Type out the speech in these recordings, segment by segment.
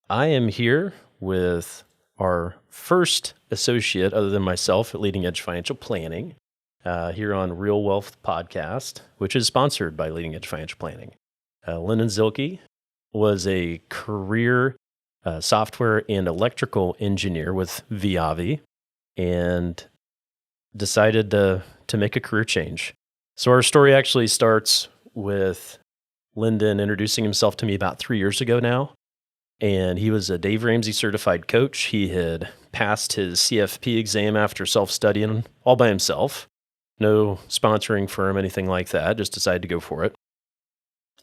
I am here with our first associate, other than myself, at Leading Edge Financial Planning, here on Real Wealth Podcast, which is sponsored by Leading Edge Financial Planning. Lyndon Zielke was a career software and electrical engineer with Viavi and decided to make a career change. So our story actually starts with Lyndon introducing himself to me about 3 years ago now. And he was a Dave Ramsey certified coach. He had passed his CFP exam after self-studying all by himself. No sponsoring firm, anything like that, just decided to go for it.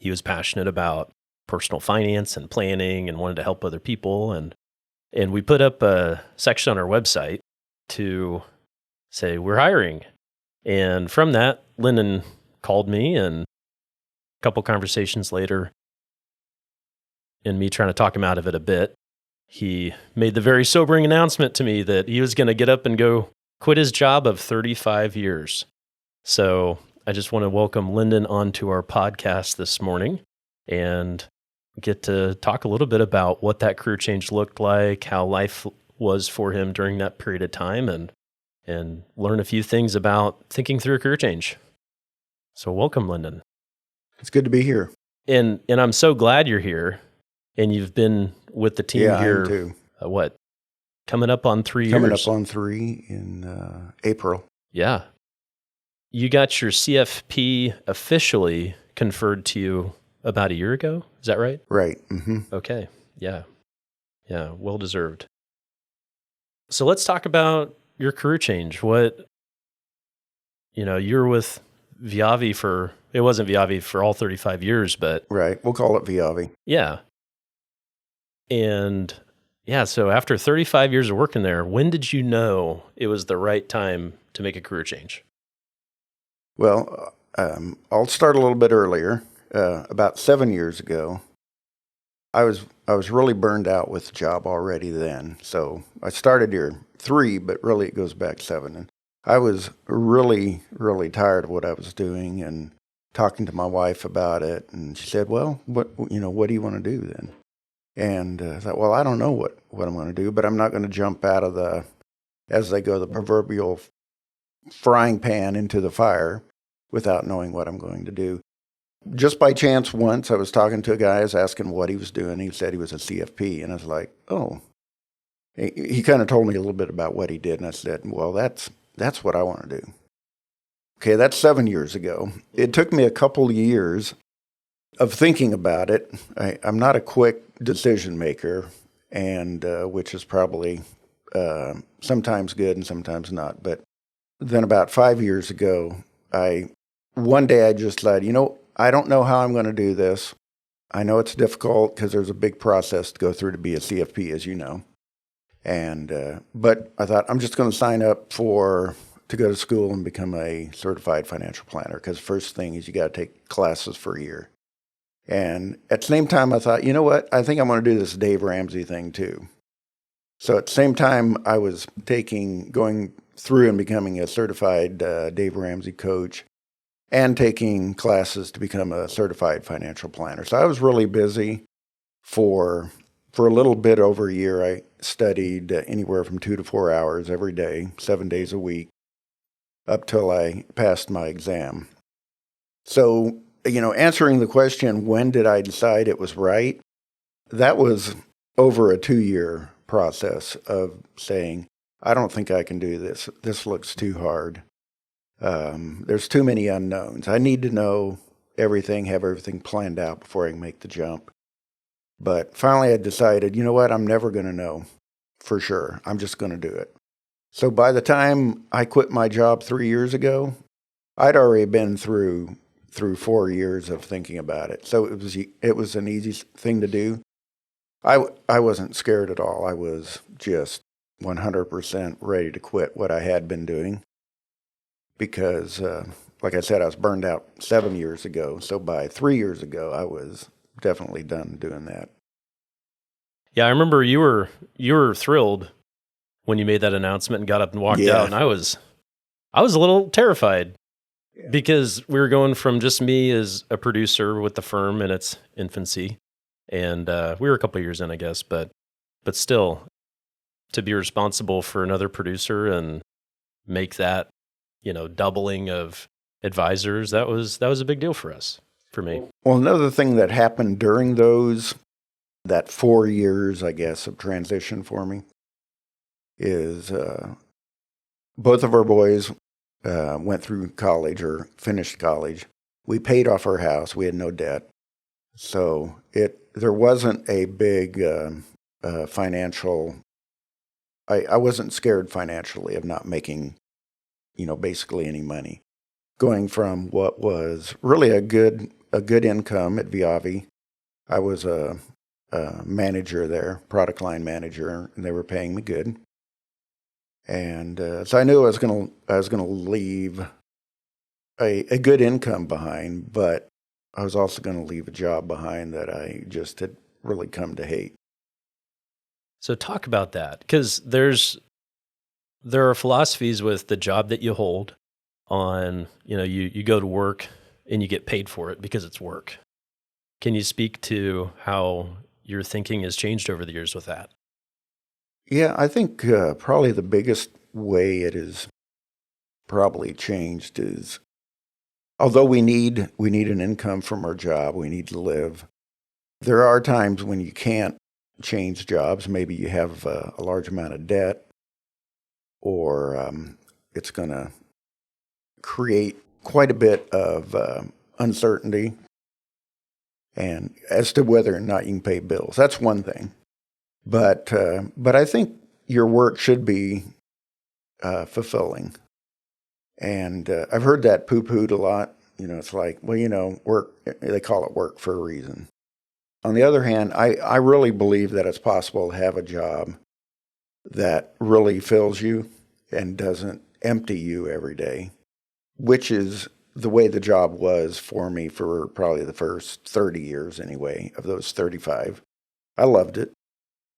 He was passionate about personal finance and planning and wanted to help other people. And we put up a section on our website to say, we're hiring. And from that, Lyndon called me, and a couple conversations later, and me trying to talk him out of it a bit, he made the very sobering announcement to me that he was going to get up and go quit his job of 35 years. So I just want to welcome Lyndon onto our podcast this morning and get to talk a little bit about what that career change looked like, how life was for him during that period of time, and learn a few things about thinking through a career change. So welcome, Lyndon. It's good to be here. And I'm so glad you're here. And you've been with the team here, I am too. Coming up on 3 years? Coming up on 3 in April. Yeah. You got your CFP officially conferred to you about a year ago. Is that right? Right. Mm-hmm. Okay. Yeah. Yeah. Well deserved. So let's talk about your career change. You're with Viavi it wasn't Viavi for all 35 years, but. Right. We'll call it Viavi. Yeah. And yeah, so after 35 years of working there, when did you know it was the right time to make a career change? Well, I'll start a little bit earlier. About 7 years ago, I was really burned out with the job already then. So I started here 3, but really it goes back 7. And I was really, really tired of what I was doing and talking to my wife about it. And she said, well, what do you want to do then? And I thought, well, I don't know what I'm going to do, but I'm not going to jump out of the proverbial frying pan into the fire without knowing what I'm going to do. Just by chance once, I was talking to a guy, I was asking what he was doing. He said he was a CFP, and I was like, oh. He kind of told me a little bit about what he did, and I said, well, that's what I want to do. Okay, that's 7 years ago. It took me a couple years of thinking about it. I'm not a quick decision maker, and which is probably sometimes good and sometimes not. But then about 5 years ago, one day I just said, I don't know how I'm going to do this. I know it's difficult because there's a big process to go through to be a CFP, as you know. And but I thought I'm just going to sign up to go to school and become a certified financial planner, because first thing is you got to take classes for a year. And at the same time, I thought, you know what? I think I'm going to do this Dave Ramsey thing too. So at the same time, I was going through and becoming a certified Dave Ramsey coach and taking classes to become a certified financial planner. So I was really busy for a little bit over a year. I studied anywhere from 2 to 4 hours every day, 7 days a week, up till I passed my exam. So answering the question, when did I decide it was right? That was over a 2-year process of saying, I don't think I can do this. This looks too hard. There's too many unknowns. I need to know everything, have everything planned out before I can make the jump. But finally I decided, you know what? I'm never going to know for sure. I'm just going to do it. So by the time I quit my job 3 years ago, I'd already been through 4 years of thinking about it. So it was an easy thing to do. I wasn't scared at all. I was just 100% ready to quit what I had been doing because, like I said, I was burned out 7 years ago. So by 3 years ago, I was definitely done doing that. Yeah, I remember you were thrilled when you made that announcement and got up and walked out, and I was a little terrified. Yeah. Because we were going from just me as a producer with the firm in its infancy And we were a couple of years in, I guess, but still, to be responsible for another producer and make that, doubling of advisors, that was a big deal for me. Well, another thing that happened during that 4 years, I guess, of transition for me is both of our boys went through college or finished college. We paid off our house. We had no debt. So there wasn't a big financial, I wasn't scared financially of not making, basically any money. Going from what was really a good income at Viavi, I was a manager there, product line manager, and they were paying me good. And so I knew I was gonna leave a good income behind, but I was also going to leave a job behind that I just had really come to hate. So talk about that, because there are philosophies with the job that you hold on, you go to work and you get paid for it because it's work. Can you speak to how your thinking has changed over the years with that? Yeah, I think probably the biggest way it has probably changed is, although we need an income from our job, we need to live, there are times when you can't change jobs. Maybe you have a large amount of debt, or it's going to create quite a bit of uncertainty and as to whether or not you can pay bills. That's one thing. But I think your work should be fulfilling. And I've heard that poo-pooed a lot. It's like, well, work, they call it work for a reason. On the other hand, I really believe that it's possible to have a job that really fills you and doesn't empty you every day, which is the way the job was for me for probably the first 30 years anyway, of those 35. I loved it.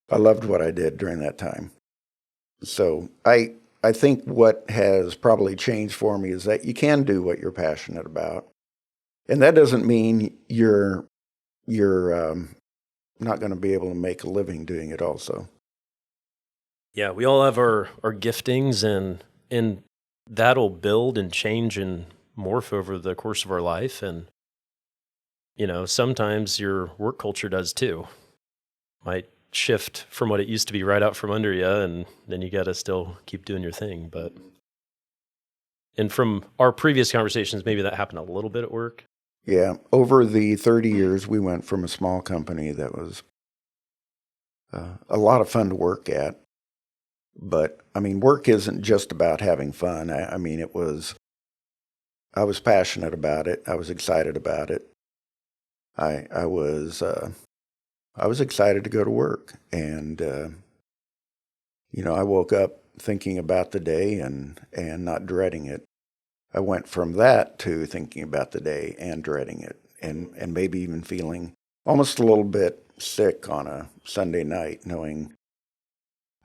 I loved what I did during that time. So I think what has probably changed for me is that you can do what you're passionate about. And that doesn't mean you're not going to be able to make a living doing it also. Yeah, we all have our giftings, and that'll build and change and morph over the course of our life. And, sometimes your work culture does too. Might shift from what it used to be right out from under you, and then you got to still keep doing your thing. And from our previous conversations, maybe that happened a little bit at work. Yeah, over the 30 years, we went from a small company that was a lot of fun to work at. But, work isn't just about having fun. I was passionate about it. I was excited about it. I was excited to go to work. And, I woke up thinking about the day and not dreading it. I went from that to thinking about the day and dreading it, and maybe even feeling almost a little bit sick on a Sunday night, knowing,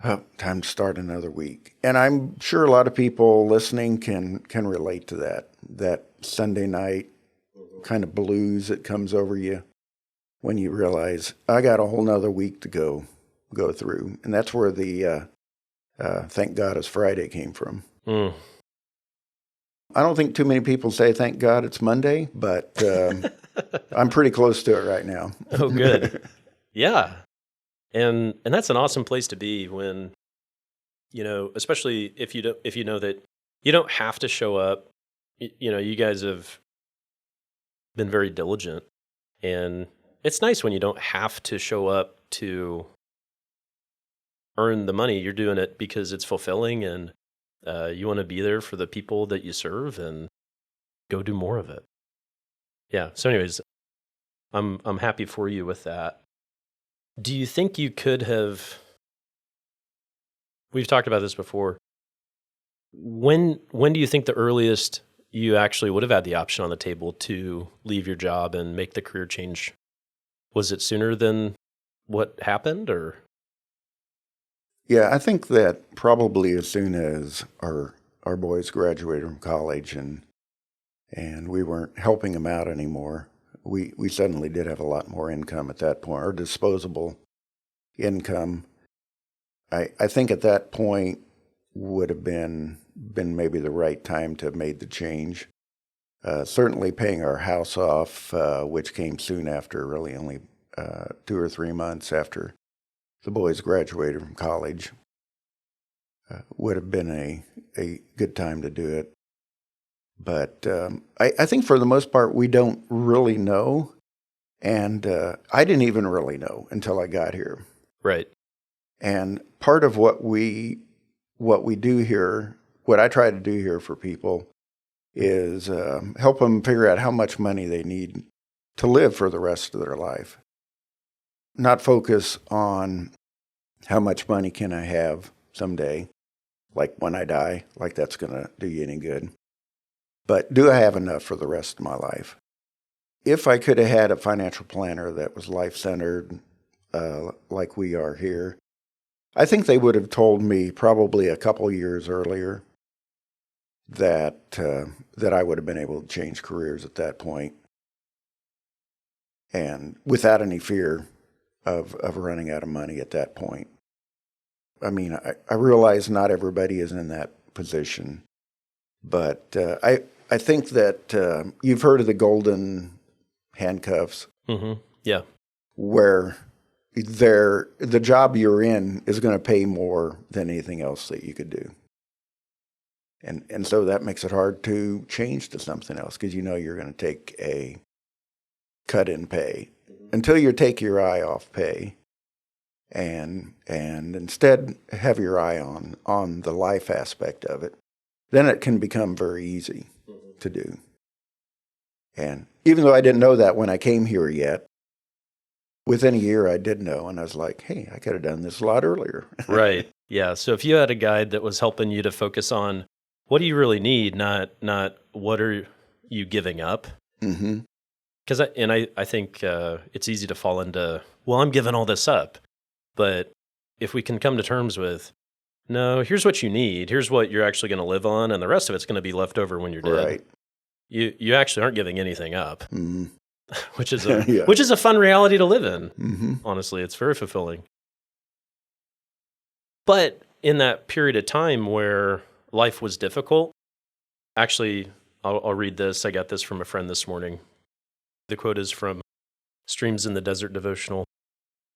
oh, time to start another week. And I'm sure a lot of people listening can relate to that Sunday night kind of blues that comes over you when you realize, I got a whole nother week to go through. And that's where the thank God it's Friday came from. Mm. I don't think too many people say thank God it's Monday, but I'm pretty close to it right now. Oh, good. Yeah. And that's an awesome place to be when, especially if you know that you don't have to show up. You guys have been very diligent, and it's nice when you don't have to show up to earn the money. You're doing it because it's fulfilling, and you want to be there for the people that you serve and go do more of it. Yeah. So anyways, I'm happy for you with that. Do you think you could have, we've talked about this before, when do you think the earliest you actually would have had the option on the table to leave your job and make the career change? Was it sooner than what happened, or? Yeah, I think that probably as soon as our boys graduated from college and we weren't helping them out anymore, we suddenly did have a lot more income at that point, or disposable income. I think at that point would have been maybe the right time to have made the change. Certainly paying our house off, which came soon after, really only 2 or 3 months after the boys graduated from college, would have been a good time to do it. But I think for the most part, we don't really know. And I didn't even really know until I got here. Right. And part of what we do here, what I try to do here for people, is help them figure out how much money they need to live for the rest of their life. Not focus on how much money can I have someday, like when I die, like that's going to do you any good. But do I have enough for the rest of my life? If I could have had a financial planner that was life-centered, like we are here, I think they would have told me probably a couple years earlier that I would have been able to change careers at that point, and without any fear of running out of money at that point. I mean, I realize not everybody is in that position, but I think that you've heard of the golden handcuffs. Mm-hmm. Yeah. Where the job you're in is going to pay more than anything else that you could do. And so that makes it hard to change to something else, because you know you're going to take a cut in pay until you take your eye off pay and instead have your eye on the life aspect of it. Then it can become very easy to do. And even though I didn't know that when I came here yet, within a year I did know, and I was like, hey, I could have done this a lot earlier. Right. Yeah. So if you had a guide that was helping you to focus on what do you really need, not what are you giving up? Mm-hmm. Because I think it's easy to fall into, well, I'm giving all this up. But if we can come to terms with, no, here's what you need, here's what you're actually going to live on, and the rest of it's going to be left over when you're dead. Right. You actually aren't giving anything up, mm-hmm. which is Yeah. which is a fun reality to live in. Mm-hmm. Honestly, it's very fulfilling. But in that period of time where life was difficult, actually, I'll read this. I got this from a friend this morning. The quote is from Streams in the Desert devotional.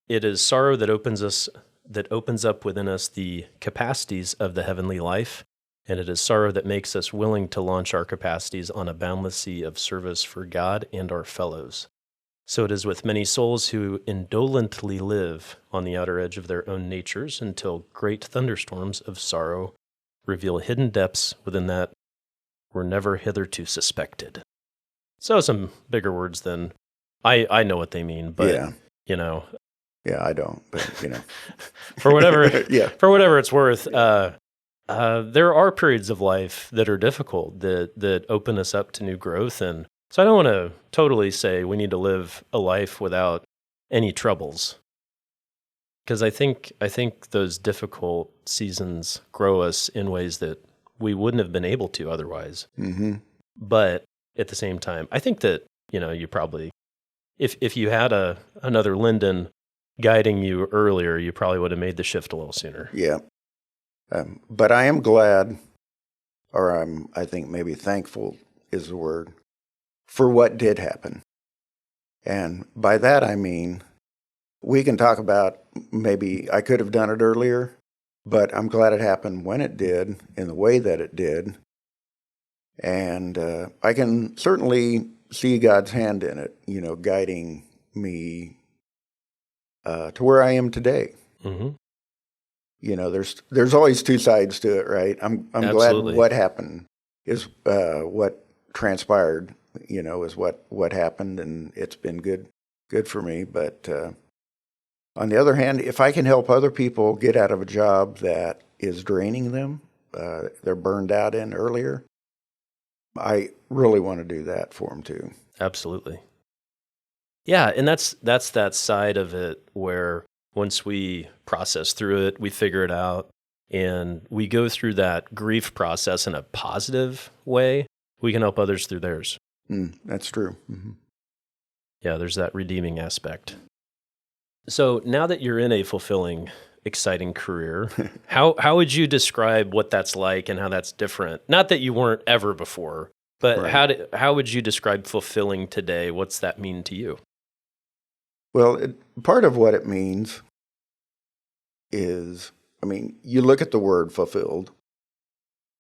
It is sorrow that opens up within us the capacities of the heavenly life, and it is sorrow that makes us willing to launch our capacities on a boundless sea of service for God and our fellows. So it is with many souls who indolently live on the outer edge of their own natures until great thunderstorms of sorrow reveal hidden depths within that were never hitherto suspected. So some bigger words than I know what they mean, but Yeah. Yeah, I don't, but for whatever Yeah. for whatever it's worth, there are periods of life that are difficult that open us up to new growth, and so I don't want to totally say we need to live a life without any troubles, because I think those difficult seasons grow us in ways that we wouldn't have been able to otherwise. Mm-hmm. But at the same time, I think that you probably, if you had another Lyndon guiding you earlier, you probably would have made the shift a little sooner. Yeah. But I am glad, or I think maybe thankful is the word, for what did happen. And by that I mean, we can talk about maybe I could have done it earlier, but I'm glad it happened when it did, in the way that it did. And I can certainly see God's hand in it, guiding me to where I am today. Mm-hmm. There's always two sides to it, right? I'm glad what happened is what transpired, is what happened, and it's been good for me. But on the other hand, if I can help other people get out of a job that is draining them, they're burned out in earlier, I really want to do that for them too. Absolutely. Yeah, and that's that side of it where once we process through it, we figure it out, and we go through that grief process in a positive way, we can help others through theirs. That's true. Mm-hmm. Yeah, there's that redeeming aspect. So now that you're in a fulfilling, exciting career, how would you describe what that's like and how that's different? Not that you weren't ever before, but Right. how would you describe fulfilling today? What's that mean to you? Well, part of what it means is, I mean, you look at the word fulfilled,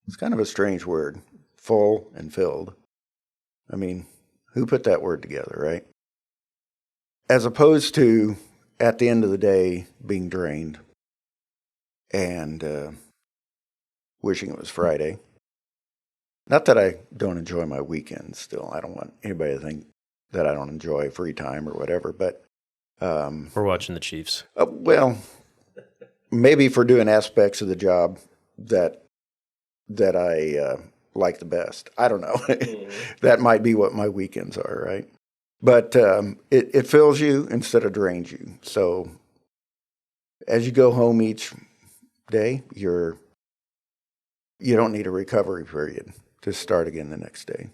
it's kind of a strange word, full and filled. I mean, who put that word together, right? As opposed to at the end of the day being drained and wishing it was Friday. Not that I don't enjoy my weekends still. I don't want anybody to think that I don't enjoy free time or whatever, but We're watching the Chiefs. well, maybe for doing aspects of the job that I like the best. I don't know. That might be what my weekends are, right? But it fills you instead of drains you. So as you go home each day, you don't need a recovery period to start again the next day.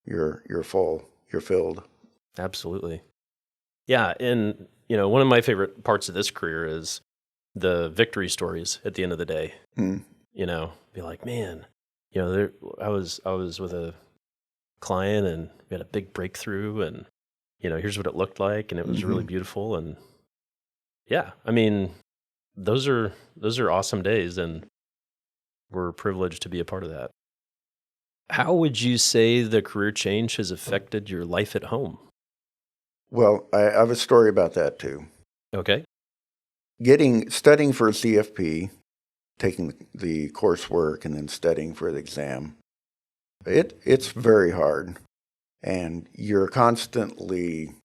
You're full. You're filled. Absolutely. Yeah, and one of my favorite parts of this career is the victory stories at the end of the day. Mm. Be like, man, I was with a client and we had a big breakthrough, and here's what it looked like, and it was really beautiful, and yeah, I mean, those are awesome days, and we're privileged to be a part of that. How would you say the career change has affected your life at home? Well, I have a story about that too. Okay. Studying for a CFP, taking the coursework and then studying for the exam, it's very hard. And you're constantly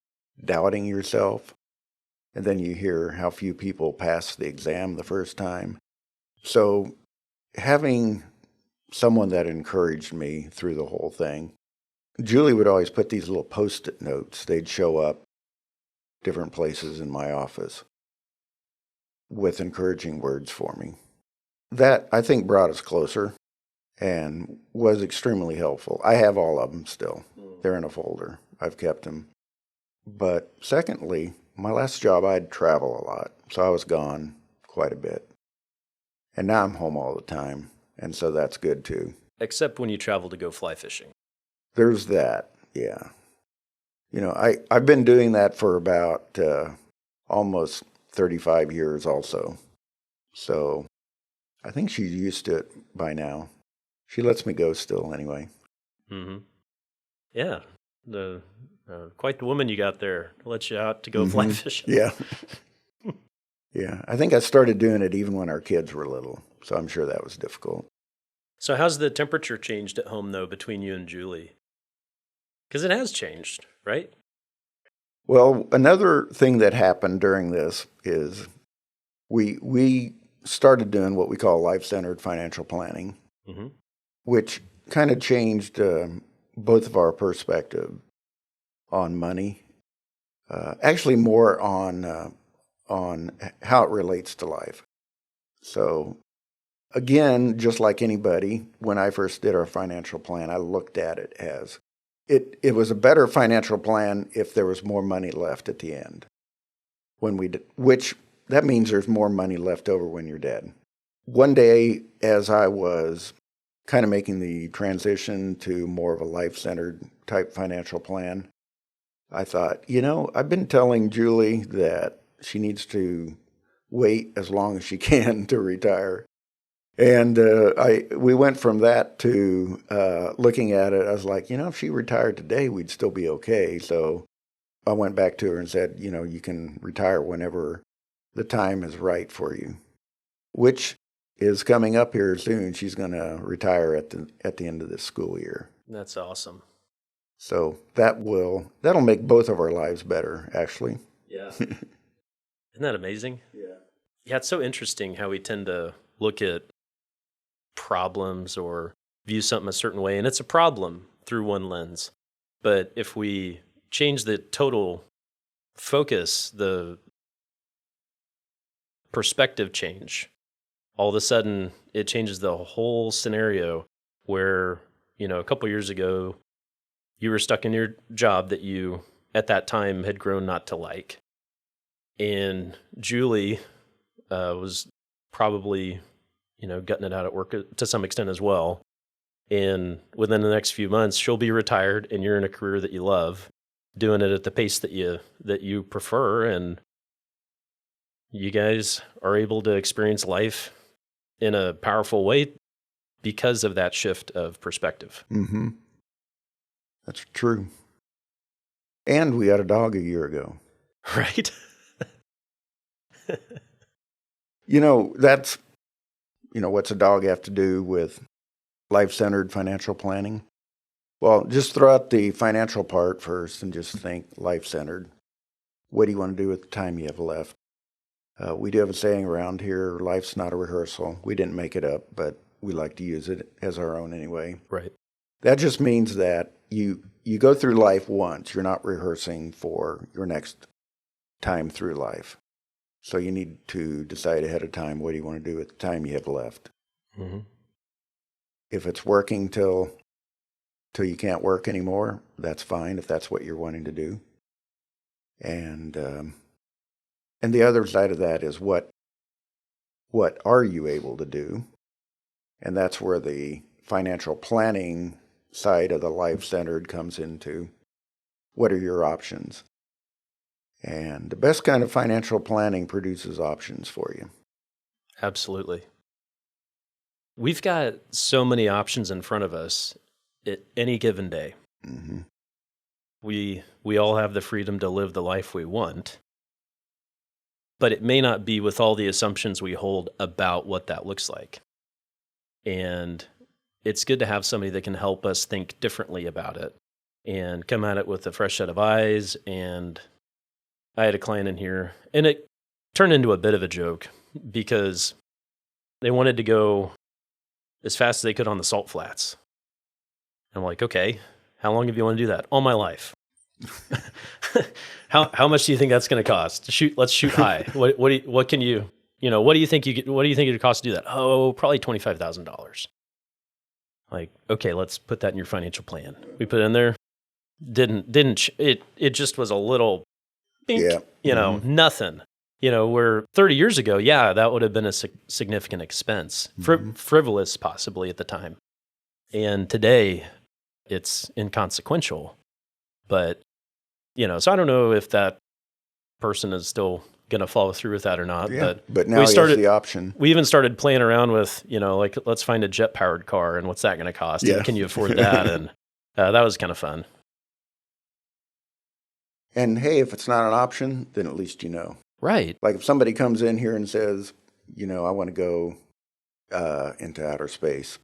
doubting yourself. And then you hear how few people pass the exam the first time. So having someone that encouraged me through the whole thing, Julie would always put these little Post-it notes. They'd show up different places in my office with encouraging words for me. That, I think, brought us closer and was extremely helpful. I have all of them still. They're in a folder. I've kept them. But secondly, my last job, I'd travel a lot. So I was gone quite a bit. And now I'm home all the time. And so that's good too. Except when you travel to go fly fishing. There's that, yeah. I've been doing that for about almost 35 years also. So I think she's used to it by now. She lets me go still anyway. Mm-hmm. Yeah. Quite the woman you got there to let you out to go fly fishing. Yeah. Yeah. I think I started doing it even when our kids were little. So I'm sure that was difficult. So how's the temperature changed at home, though, between you and Julie? Because it has changed, right? Well, another thing that happened during this is we started doing what we call life-centered financial planning, which kind of changed both of our perspective on money. Actually, more on how it relates to life. So, again, just like anybody, when I first did our financial plan, I looked at it as it was a better financial plan if there was more money left at the end. Which that means there's more money left over when you're dead. One day, as I was kind of making the transition to more of a life-centered type financial plan, I thought, I've been telling Julie that she needs to wait as long as she can to retire. And we went from that to looking at it. I was like, if she retired today, we'd still be okay. So I went back to her and said, you can retire whenever the time is right for you, which is coming up here soon. She's going to retire at the end of this school year. That's awesome. So that'll make both of our lives better, actually. Yeah. Isn't that amazing? Yeah. Yeah, it's so interesting how we tend to look at problems or view something a certain way, and it's a problem through one lens. But if we change the total focus, the perspective change, all of a sudden it changes the whole scenario where, a couple years ago, you were stuck in your job that you at that time had grown not to like. And Julie was probably, gutting it out at work to some extent as well. And within the next few months, she'll be retired, and you're in a career that you love, doing it at the pace that you prefer, and you guys are able to experience life in a powerful way because of that shift of perspective. Mm-hmm. That's true. And we had a dog a year ago. Right? That's, what's a dog have to do with life-centered financial planning? Well, just throw out the financial part first and just think life-centered. What do you want to do with the time you have left? We do have a saying around here, life's not a rehearsal. We didn't make it up, but we like to use it as our own anyway. Right. That just means that you go through life once. You're not rehearsing for your next time through life. So you need to decide ahead of time, what do you want to do with the time you have left? Mm-hmm. If it's working till you can't work anymore, that's fine if that's what you're wanting to do. And the other side of that is what are you able to do? And that's where the financial planning side of the life-centered comes into. What are your options? And the best kind of financial planning produces options for you. Absolutely. We've got so many options in front of us at any given day. Mm-hmm. We all have the freedom to live the life we want, but it may not be with all the assumptions we hold about what that looks like. And it's good to have somebody that can help us think differently about it and come at it with a fresh set of eyes. And I had a client in here, and it turned into a bit of a joke because they wanted to go as fast as they could on the salt flats. I'm like, okay, how long have you want to do that? All my life. How much do you think that's going to cost? Let's shoot high. What do you think it would cost to do that? Oh, probably $25,000. Like, okay, let's put that in your financial plan. We put it in there. It just was a little bink, yeah. Nothing. Where 30 years ago, yeah, that would have been a significant expense, frivolous possibly at the time. And today it's inconsequential. But, so I don't know if that person is still going to follow through with that or not. Yeah, but now he has the option. We even started playing around with, like, let's find a jet-powered car and what's that going to cost? Yeah. And can you afford that? And that was kind of fun. And hey, if it's not an option, then at least you know. Right. Like if somebody comes in here and says, I want to go into outer space.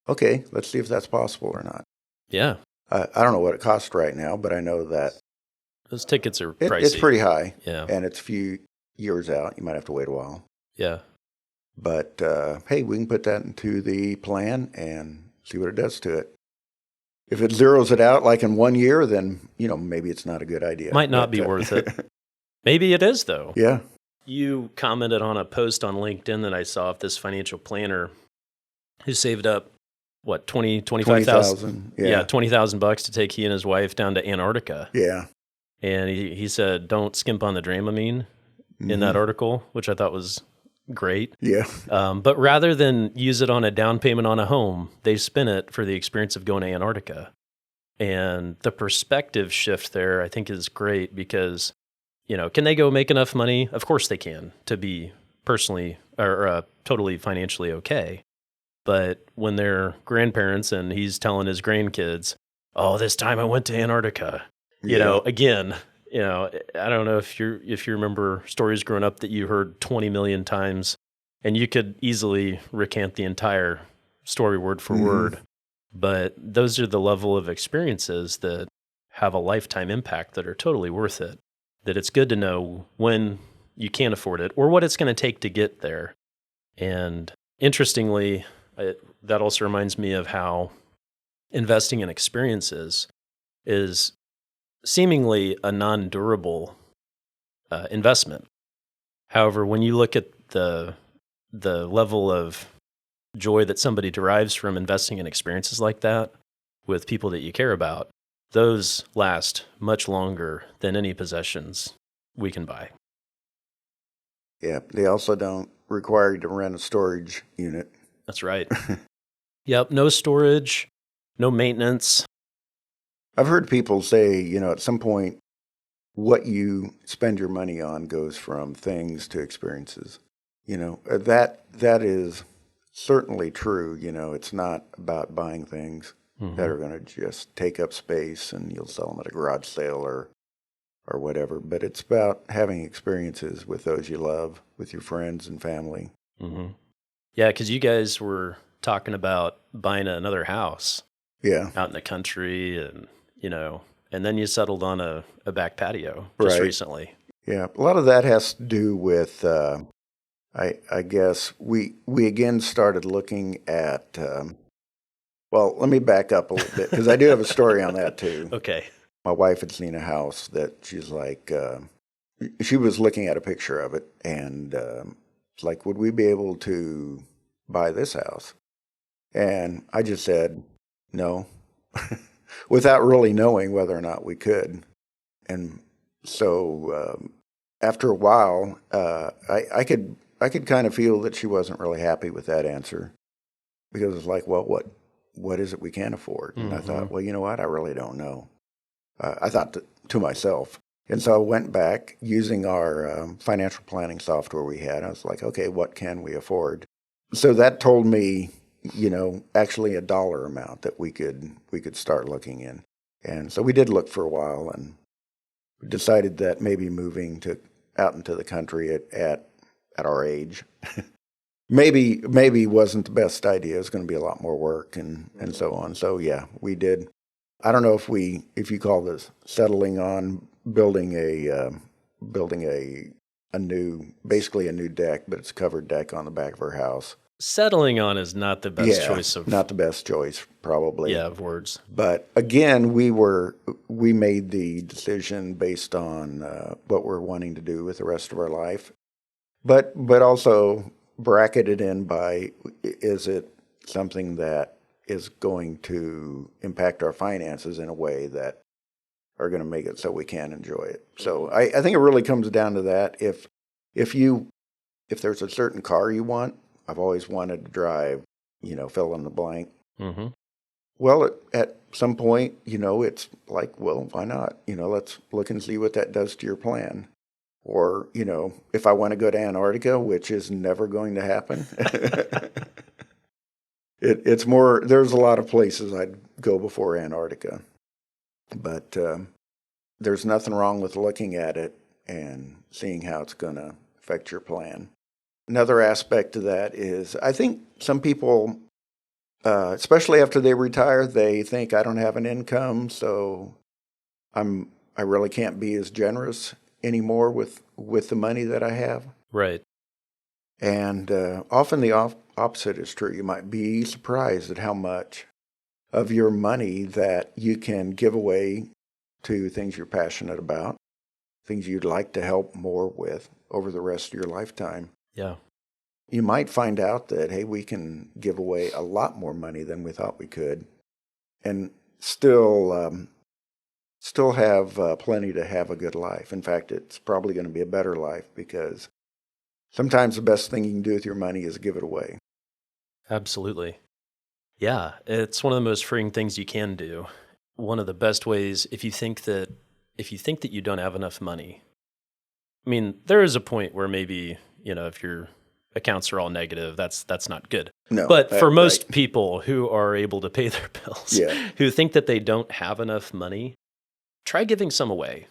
Okay, let's see if that's possible or not. Yeah. I don't know what it costs right now, but I know that those tickets are pricey. It's pretty high. Yeah. And it's a few years out. You might have to wait a while. Yeah. But hey, we can put that into the plan and see what it does to it. If it zeroes it out like in 1 year, then, maybe it's not a good idea. Might not be worth it. Maybe it is, though. Yeah. You commented on a post on LinkedIn that I saw of this financial planner who saved up, what, 25,000? Yeah. $20,000 to take he and his wife down to Antarctica. Yeah. And he said, don't skimp on the Dramamine in that article, which I thought was great. Yeah. But rather than use it on a down payment on a home, they spin it for the experience of going to Antarctica. And the perspective shift there, I think, is great because, can they go make enough money? Of course they can, to be personally or totally financially okay. But when they're grandparents and he's telling his grandkids, oh, this time I went to Antarctica, again, I don't know if you remember stories growing up that you heard 20 million times, and you could easily recant the entire story word for word. But those are the level of experiences that have a lifetime impact that are totally worth it. That it's good to know when you can't afford it or what it's going to take to get there. And interestingly, that also reminds me of how investing in experiences is seemingly a non-durable investment. However, when you look at the level of joy that somebody derives from investing in experiences like that with people that you care about, those last much longer than any possessions we can buy. Yeah, they also don't require you to rent a storage unit. That's right. Yep, no storage, no maintenance. I've heard people say, at some point, what you spend your money on goes from things to experiences. That is certainly true. It's not about buying things that are going to just take up space and you'll sell them at a garage sale or whatever. But it's about having experiences with those you love, with your friends and family. Mm-hmm. Yeah, because you guys were talking about buying another house. Yeah. Out in the country and, and then you settled on a back patio just recently. Yeah. A lot of that has to do with, I guess we again started looking at, well, let me back up a little bit because I do have a story on that too. Okay. My wife had seen a house that she's like, she was looking at a picture of it and it's like, would we be able to buy this house? And I just said no, without really knowing whether or not we could. And so after a while, I could kind of feel that she wasn't really happy with that answer because it's like, well, what is it we can't afford? And I thought, well, you know what? I really don't know. I thought to myself. And so I went back using our financial planning software we had. I was like, okay, what can we afford? So that told me, actually a dollar amount that we could start looking in. And so we did look for a while and decided that maybe moving out into the country at our age maybe wasn't the best idea. It was going to be a lot more work and so on. So yeah, we did. I don't know if you call this settling on building a basically a new deck, but it's a covered deck on the back of our house. Settling on is not the best choice of not the best choice, probably. Yeah, of words. But again, we made the decision based on what we're wanting to do with the rest of our life, but also bracketed in by, is it something that is going to impact our finances in a way that are going to make it so we can enjoy it. So I think it really comes down to that. If there's a certain car you want, I've always wanted to drive, fill in the blank. Mm-hmm. Well, at some point, it's like, well, why not? Let's look and see what that does to your plan. Or, if I want to go to Antarctica, which is never going to happen, it's more, there's a lot of places I'd go before Antarctica. But there's nothing wrong with looking at it and seeing how it's going to affect your plan. Another aspect of that is, I think some people, especially after they retire, they think I don't have an income, so I really can't be as generous anymore with the money that I have. Right. And often the opposite is true. You might be surprised at how much of your money that you can give away to things you're passionate about, things you'd like to help more with over the rest of your lifetime. Yeah. You might find out that, hey, we can give away a lot more money than we thought we could and still have plenty to have a good life. In fact, it's probably going to be a better life because sometimes the best thing you can do with your money is give it away. Absolutely. Yeah, it's one of the most freeing things you can do. One of the best ways, if you think that you don't have enough money. I mean, there is a point where maybe, if your accounts are all negative, that's not good. No. But for most people who are able to pay their bills, Yeah. who think that they don't have enough money, try giving some away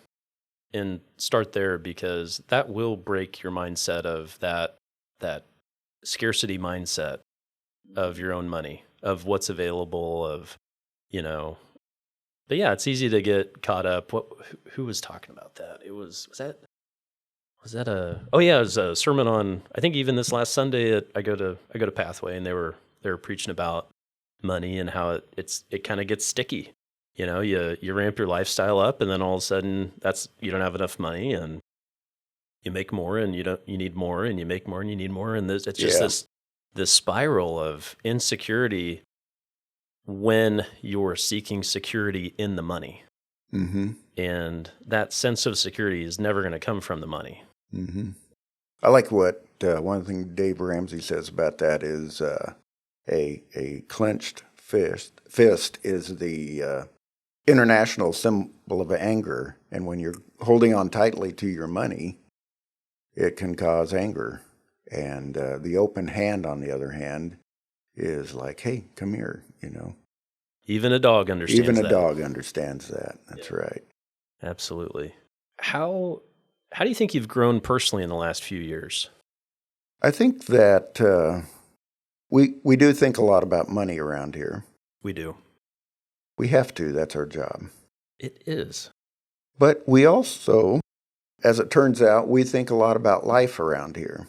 and start there, because that will break your mindset of that scarcity mindset of your own money, of what's available, of, but yeah, it's easy to get caught up. Who was talking about that? It was that it was a sermon on, I think even this last Sunday I go to Pathway, and they were preaching about money and how it kind of gets sticky. You ramp your lifestyle up, and then all of a sudden you don't have enough money, and you make more, and you need more, and you make more, and you need more, and it's just this spiral of insecurity when you're seeking security in the money. Mm-hmm. And that sense of security is never going to come from the money. Mm-hmm. I like what one thing Dave Ramsey says about that is a clenched fist is the international symbol of anger, and when you're holding on tightly to your money, it can cause anger. And the open hand, on the other hand, is like, hey, come here, Even a dog understands Even a that. dog understands that. That's right. Absolutely. How do you think you've grown personally in the last few years? I think that we do think a lot about money around here. We do. We have to. That's our job. It is. But we also, as it turns out, we think a lot about life around here.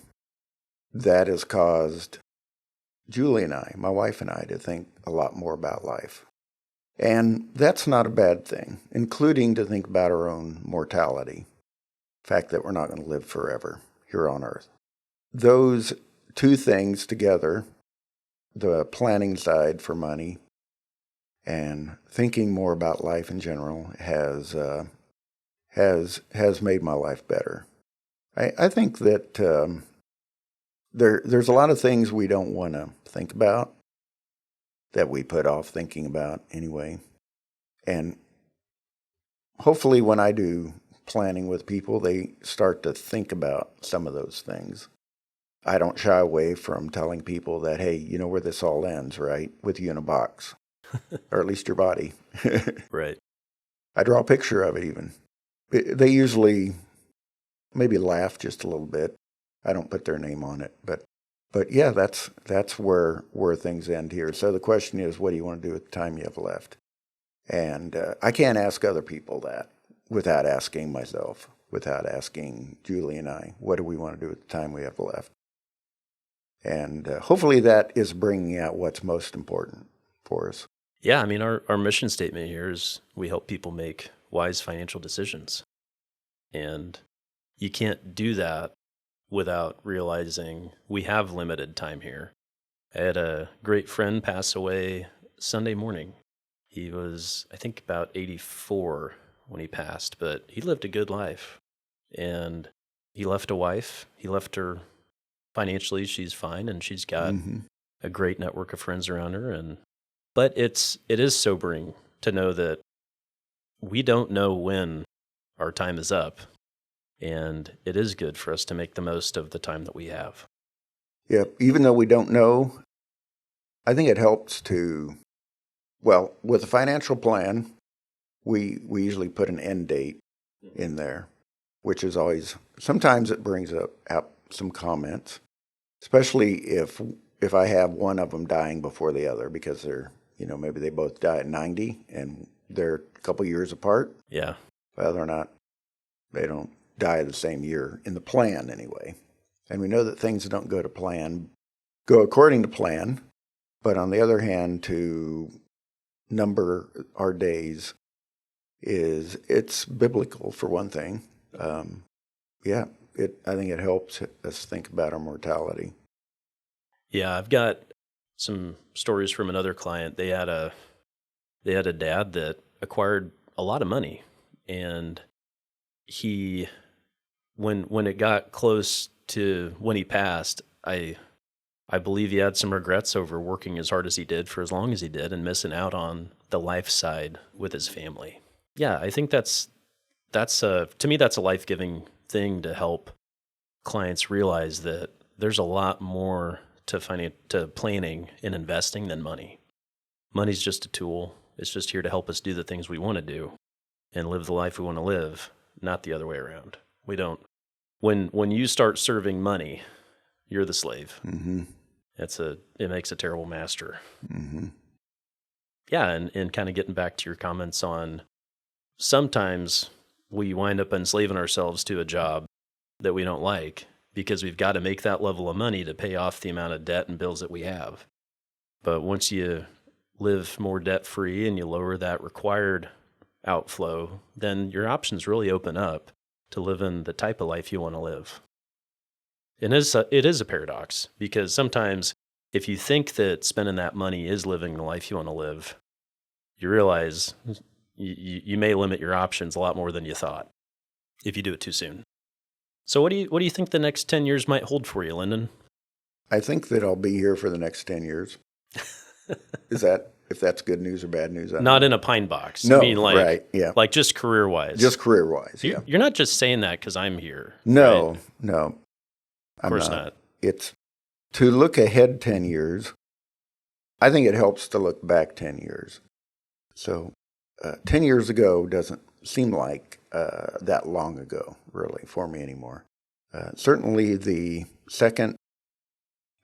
That has caused Julie and I, my wife and I, to think a lot more about life. And that's not a bad thing, including to think about our own mortality. The fact that we're not going to live forever here on earth. Those two things together, the planning side for money and thinking more about life in general, has made my life better. I think that there's a lot of things we don't want to think about that we put off thinking about anyway. And hopefully when I do planning with people, they start to think about some of those things. I don't shy away from telling people that, hey, you know where this all ends, right? With you in a box, or at least your body. Right. I draw a picture of it even. They usually maybe laugh just a little bit. I don't put their name on it, but yeah, that's where things end here. So the question is, what do you want to do with the time you have left? And I can't ask other people that without asking myself, without asking Julie and I, what do we want to do with the time we have left? And hopefully that is bringing out what's most important for us. Yeah, I mean, our mission statement here is we help people make wise financial decisions. And you can't do that without realizing we have limited time here. I had a great friend pass away Sunday morning. He was, I think, about 84 when he passed, but he lived a good life. And he left a wife. He left her financially. She's fine, and she's got a great network of friends around her. But it is sobering to know that we don't know when our time is up. And it is good for us to make the most of the time that we have. Yeah, even though we don't know, I think it helps to, well, with a financial plan, we usually put an end date in there, which is always, sometimes it brings up some comments, especially if I have one of them dying before the other because they're, maybe they both die at 90 and they're a couple years apart. Yeah. Well, they don't die the same year in the plan anyway. And we know that things don't go according to plan, but on the other hand, to number our days it's biblical for one thing. I think it helps us think about our mortality. Yeah, I've got some stories from another client. They had a dad that acquired a lot of money, and he, when it got close to when he passed, I believe he had some regrets over working as hard as he did for as long as he did and missing out on the life side with his family. Yeah, I think that's to me that's a life-giving thing to help clients realize that there's a lot more to planning and investing than money. Money's just a tool. It's just here to help us do the things we want to do and live the life we want to live, not the other way around. We don't. When you start serving money, you're the slave. Mm-hmm. It makes a terrible master. Mm-hmm. Yeah, and kind of getting back to your comments on sometimes we wind up enslaving ourselves to a job that we don't like because we've got to make that level of money to pay off the amount of debt and bills that we have. But once you live more debt-free and you lower that required outflow, then your options really open up to living the type of life you want to live. And it is a paradox because sometimes if you think that spending that money is living the life you want to live, you realize you may limit your options a lot more than you thought if you do it too soon. So what do you think the next 10 years might hold for you, Lyndon? I think that I'll be here for the next 10 years. If that's good news or bad news? I don't Not know. in a pine box. No, I mean, right, yeah. Like just career-wise. Just career-wise, yeah. You're not just saying that because I'm here. No, right? no. Of course not. It's to look ahead 10 years. I think it helps to look back 10 years. So 10 years ago doesn't seem like that long ago, really, for me anymore. Certainly the second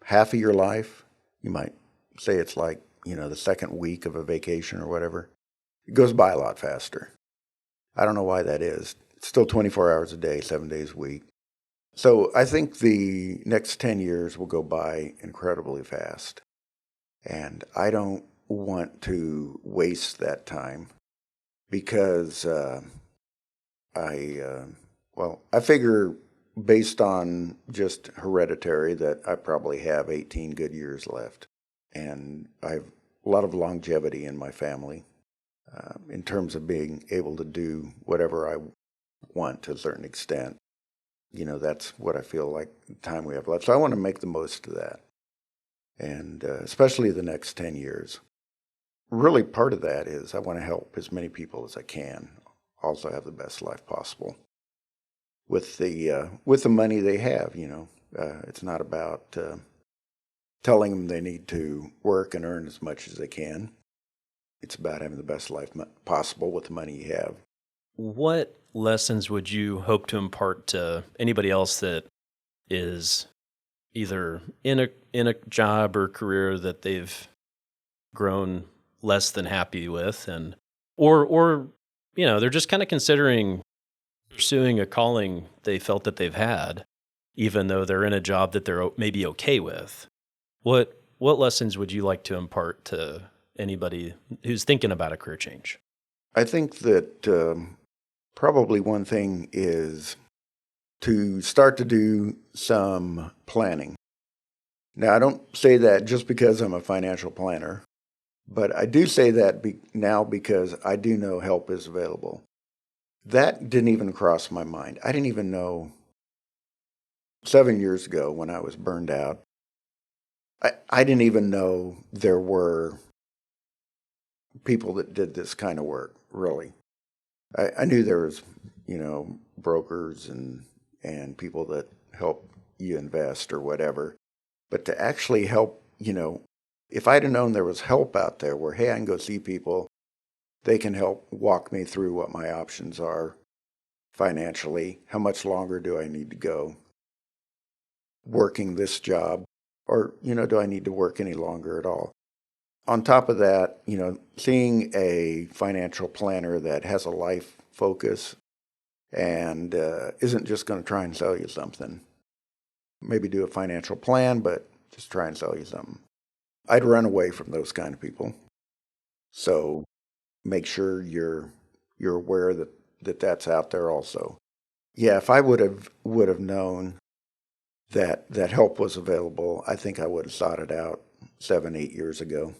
half of your life, you might say it's like, the second week of a vacation or whatever. It goes by a lot faster. I don't know why that is. It's still 24 hours a day, 7 days a week. So I think the next 10 years will go by incredibly fast. And I don't want to waste that time because I figure based on just hereditary that I probably have 18 good years left. And I have a lot of longevity in my family in terms of being able to do whatever I want to a certain extent. That's what I feel like the time we have left. So I want to make the most of that. And especially the next 10 years. Really part of that is I want to help as many people as I can also have the best life possible with the money they have. It's not about telling them they need to work and earn as much as they can. It's about having the best life possible with the money you have. What lessons would you hope to impart to anybody else that is either in a job or career that they've grown less than happy with, or they're just kind of considering pursuing a calling they felt that they've had, even though they're in a job that they're maybe okay with? What lessons would you like to impart to anybody who's thinking about a career change? I think that probably one thing is to start to do some planning. Now, I don't say that just because I'm a financial planner, but I do say that now because I do know help is available. That didn't even cross my mind. I didn't even know 7 years ago when I was burned out. I didn't even know there were people that did this kind of work, really. I knew there was, brokers and people that help you invest or whatever. But to actually help, if I'd have known there was help out there where, hey, I can go see people, they can help walk me through what my options are financially, how much longer do I need to go working this job, or, do I need to work any longer at all? On top of that, seeing a financial planner that has a life focus and isn't just going to try and sell you something. Maybe do a financial plan, but just try and sell you something. I'd run away from those kind of people. So make sure you're aware that that's out there also. Yeah, if I would have known that help was available, I think I would have sought it out 7-8 years ago.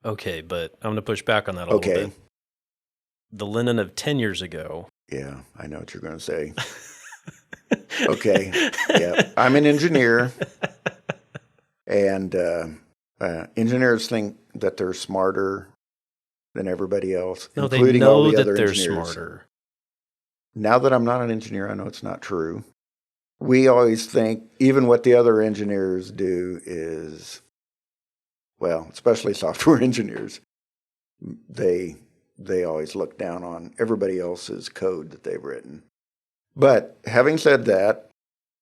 Okay, but I'm going to push back on that a little bit. The Lyndon of 10 years ago. Yeah, I know what you're going to say. Okay, yeah. I'm an engineer, and engineers think that they're smarter than everybody else, no, including they know all the that other they're engineers. Smarter. Now that I'm not an engineer, I know it's not true. We always think even what the other engineers do is, well, especially software engineers, they always look down on everybody else's code that they've written. But having said that,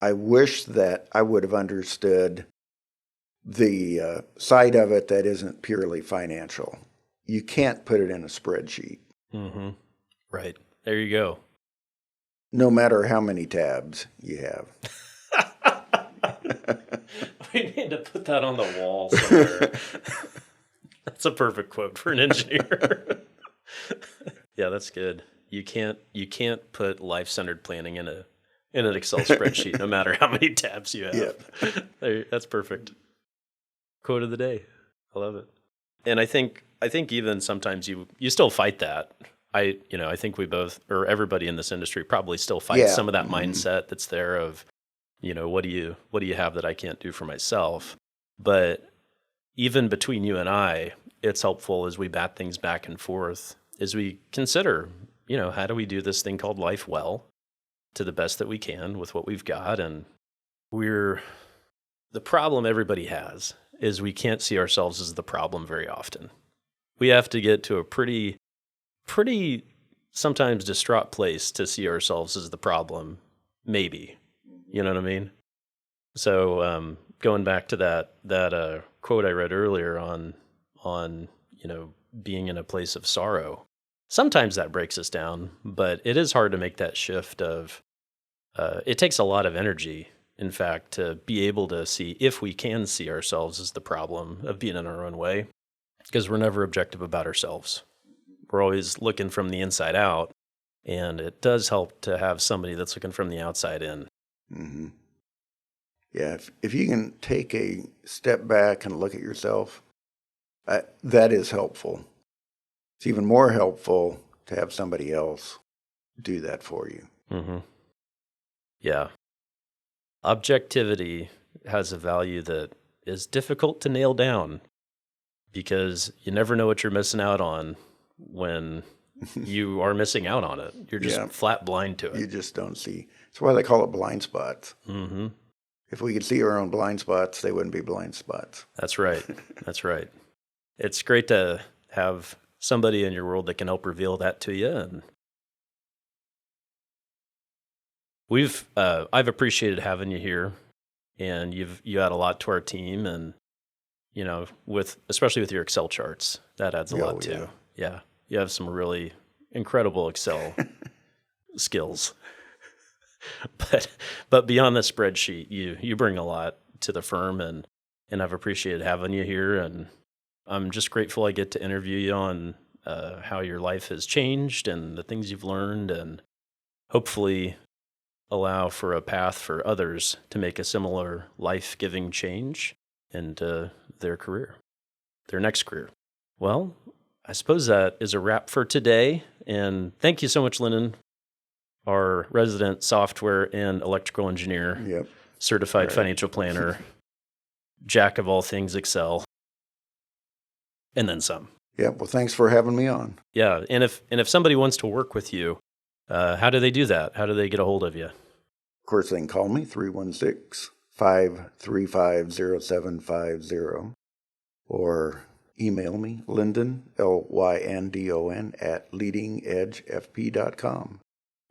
I wish that I would have understood the side of it that isn't purely financial. You can't put it in a spreadsheet. Mm-hmm. Right. There you go. No matter how many tabs you have. We need to put that on the wall somewhere. That's a perfect quote for an engineer. Yeah, that's good. You can't put life-centered planning in an Excel spreadsheet, no matter how many tabs you have. Yep. That's perfect. Quote of the day. I love it. And I think I think even sometimes you still fight that. I think we both, or everybody in this industry probably still fights some of that mindset that's there of, what do you have that I can't do for myself? But even between you and I, it's helpful as we bat things back and forth, as we consider, how do we do this thing called life well to the best that we can with what we've got? And the problem everybody has is we can't see ourselves as the problem very often. We have to get to a pretty sometimes distraught place to see ourselves as the problem, maybe. You know what I mean? So going back to that quote I read earlier on being in a place of sorrow, sometimes that breaks us down, but it is hard to make that shift of, it takes a lot of energy, in fact, to be able to see if we can see ourselves as the problem of being in our own way, because we're never objective about ourselves. We're always looking from the inside out, and it does help to have somebody that's looking from the outside in. Mm-hmm. Yeah, if you can take a step back and look at yourself, that is helpful. It's even more helpful to have somebody else do that for you. Mm-hmm. Yeah. Objectivity has a value that is difficult to nail down because you never know what you're missing out on when you are missing out on it. You're just flat blind to it. You just don't see. That's why they call it blind spots. Mm-hmm. If we could see our own blind spots, they wouldn't be blind spots. That's right. That's right. It's great to have somebody in your world that can help reveal that to you. And I've appreciated having you here, and you add a lot to our team, and especially with your Excel charts, that adds a lot too. Yeah, you have some really incredible Excel skills. But beyond the spreadsheet, you bring a lot to the firm, and I've appreciated having you here, and I'm just grateful I get to interview you on how your life has changed and the things you've learned, and hopefully allow for a path for others to make a similar life-giving change into their career, their next career. Well, I suppose that is a wrap for today, and thank you so much, Lyndon, our resident software and electrical engineer, certified financial planner, jack of all things Excel, and then some. Yeah, well, thanks for having me on. Yeah, and if somebody wants to work with you, how do they do that? How do they get a hold of you? Of course, they can call me, 316-535-0750, or email me, Lyndon, Lyndon, at leadingedgefp.com.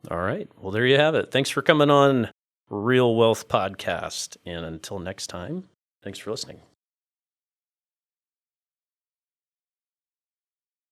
All right. Well, there you have it. Thanks for coming on Real Wealth Podcast. And until next time, thanks for listening.